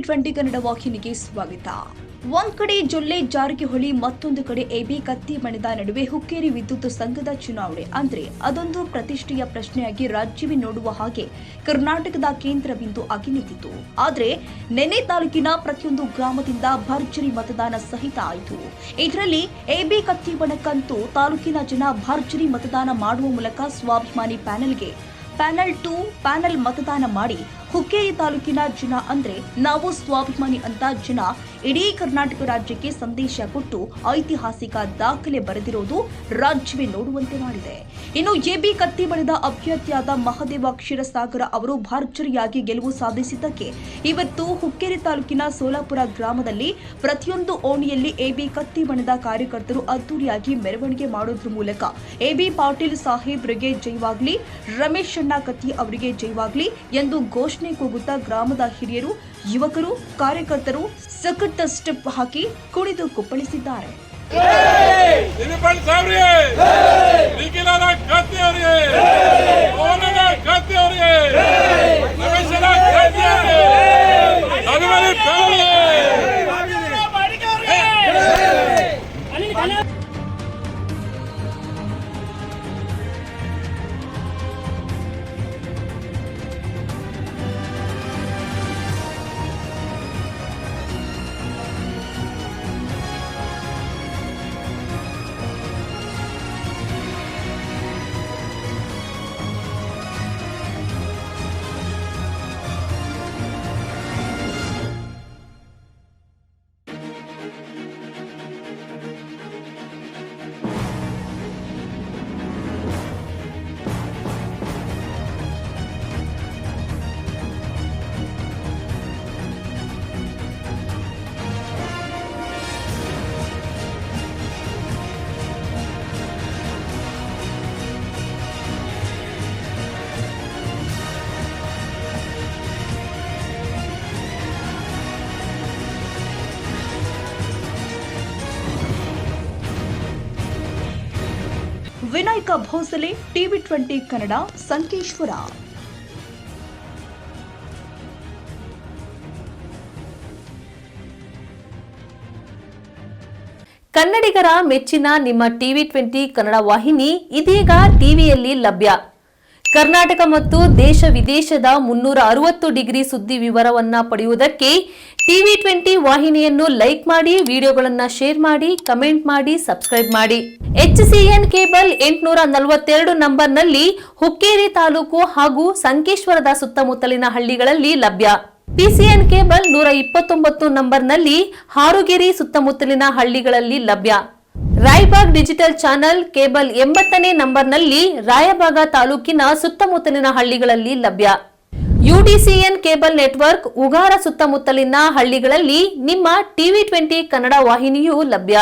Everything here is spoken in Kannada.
TV20 ಕನ್ನಡ ವಾಹಿನಿಗೆ ಸ್ವಾಗತ. ಒಂದ್ ಕಡೆ ಜೊಲ್ಲೆ ಜಾರಕಿಹೊಳಿ, ಮತ್ತೊಂದು ಕಡೆ ಎಬಿ ಕತ್ತಿ ಮಣದ ನಡುವೆ ಹುಕ್ಕೇರಿ ವಿದ್ಯುತ್ ಸಂಘದ ಚುನಾವಣೆ ಅಂದ್ರೆ ಅದೊಂದು ಪ್ರತಿಷ್ಠೆಯ ಪ್ರಶ್ನೆಯಾಗಿ ರಾಜ್ಯವೇ ನೋಡುವ ಹಾಗೆ ಕರ್ನಾಟಕದ ಕೇಂದ್ರ ಬಿಂದು ಆಗಿ ನಿಂತಿತು. ಆದ್ರೆ ನೆನೆ ತಾಲೂಕಿನ ಪ್ರತಿಯೊಂದು ಗ್ರಾಮದಿಂದ ಭರ್ಜರಿ ಮತದಾನ ಸಹಿತ ಆಯಿತು. ಇದರಲ್ಲಿ ಎಬಿ ಕತ್ತಿ ಬಣಕ್ಕಂತೂ ತಾಲೂಕಿನ ಜನ ಭರ್ಜರಿ ಮತದಾನ ಮಾಡುವ ಮೂಲಕ ಸ್ವಾಭಿಮಾನಿ ಪ್ಯಾನೆಲ್ಗೆ ಪ್ಯಾನಲ್ 2 ಪ್ಯಾನಲ್ ಮತದಾನ ಮಾಡಿ ಹುಕ್ಕೇರಿ ತಾಲೂಕಿನ ಜನ ಅಂದ್ರೆ ನಾವು ಸ್ವಾಭಿಮಾನಿ ಅಂತ ಜನ ಇಡೀ ಕರ್ನಾಟಕ ರಾಜ್ಯಕ್ಕೆ ಸಂದೇಶ ಕೊಟ್ಟು ಐತಿಹಾಸಿಕ ದಾಖಲೆ ಬರೆದಿರೋದು ರಾಜ್ಯವೇ ನೋಡುವಂತೆ ಮಾಡಿದೆ. ಇನ್ನು ಎಬಿ ಕತ್ತಿ ಬಣದ ಅಭ್ಯರ್ಥಿಯಾದ ಮಹದೇವ ಕ್ಷೀರಸಾಗರ ಅವರು ಭರ್ಜರಿಯಾಗಿ ಗೆಲುವು ಸಾಧಿಸಿದ್ದಕ್ಕೆ ಇವತ್ತು ಹುಕ್ಕೇರಿ ತಾಲೂಕಿನ ಸೋಲಾಪುರ ಗ್ರಾಮದಲ್ಲಿ ಪ್ರತಿಯೊಂದು ಓಣಿಯಲ್ಲಿ ಎಬಿ ಕತ್ತಿ ಬಣದ ಕಾರ್ಯಕರ್ತರು ಅದ್ದೂರಿಯಾಗಿ ಮೆರವಣಿಗೆ ಮಾಡೋದ್ರ ಮೂಲಕ ಎಬಿ ಪಾಟೀಲ್ ಸಾಹೇಬ್ರಿಗೆ ಜೈವಾಗ್ಲಿ, ರಮೇಶ್ ಅಣ್ಣ ಕತ್ತಿ ಅವರಿಗೆ ಜೈವಾಗ್ಲಿ ಎಂದು ಘೋಷಣೆ ಕೂಗುತ್ತಾ ಗ್ರಾಮದ ಹಿರಿಯರು, ಯುವಕರು, ಕಾರ್ಯಕರ್ತರು ಸಖತ್ ಸ್ಟೆಪ್ ಹಾಕಿ ಕುಣಿದು ಕುಪ್ಪಳಿಸಿದ್ದಾರೆ. ವಿನಾಯಕ ಭೋಸಲೆ, TV20 ಕನ್ನಡ, ಸಂಕೇಶ್ವರ. ಕನ್ನಡಿಗರ ಮೆಚ್ಚಿನ ನಿಮ್ಮ TV20 ಕನ್ನಡ ವಾಹಿನಿ ಇದೀಗ ಟಿವಿಯಲ್ಲಿ ಲಭ್ಯ. ಕರ್ನಾಟಕ ಮತ್ತು ದೇಶ ವಿದೇಶದ 360 ಡಿಗ್ರಿ ಸುದ್ದಿ ವಿವರವನ್ನ ಪಡೆಯುವುದಕ್ಕೆ TV20 ವಾಹಿನಿಯನ್ನು ಲೈಕ್ ಮಾಡಿ, ವಿಡಿಯೋಗಳನ್ನು ಶೇರ್ ಮಾಡಿ, ಕಮೆಂಟ್ ಮಾಡಿ, ಸಬ್ಸ್ಕ್ರೈಬ್ ಮಾಡಿ. HCN ಕೇಬಲ್ 842 ನಂಬರ್ನಲ್ಲಿ ಹುಕ್ಕೇರಿ ತಾಲೂಕು ಹಾಗೂ ಸಂಕೇಶ್ವರದ ಸುತ್ತಮುತ್ತಲಿನ ಹಳ್ಳಿಗಳಲ್ಲಿ ಲಭ್ಯ. PCN ಕೇಬಲ್ 129 ನಂಬರ್ನಲ್ಲಿ ಹಾರುಗೆರೆ ಸುತ್ತಮುತ್ತಲಿನ ಹಳ್ಳಿಗಳಲ್ಲಿ ಲಭ್ಯ. ರಾಯಬಾಗ್ ಡಿಜಿಟಲ್ ಚಾನೆಲ್ ಕೇಬಲ್ 80ನೇ ನಂಬರ್ನಲ್ಲಿ ರಾಯಬಾಗ ತಾಲೂಕಿನ ಸುತ್ತಮುತ್ತಲಿನ ಹಳ್ಳಿಗಳಲ್ಲಿ ಲಭ್ಯ. UDCN ಕೇಬಲ್ ನೆಟ್ವರ್ಕ್ ಉಗಾರ ಸುತ್ತಮುತ್ತಲಿನ ಹಳ್ಳಿಗಳಲ್ಲಿ ನಿಮ್ಮ TV20 ಕನ್ನಡ ವಾಹಿನಿಯೂ ಲಭ್ಯ.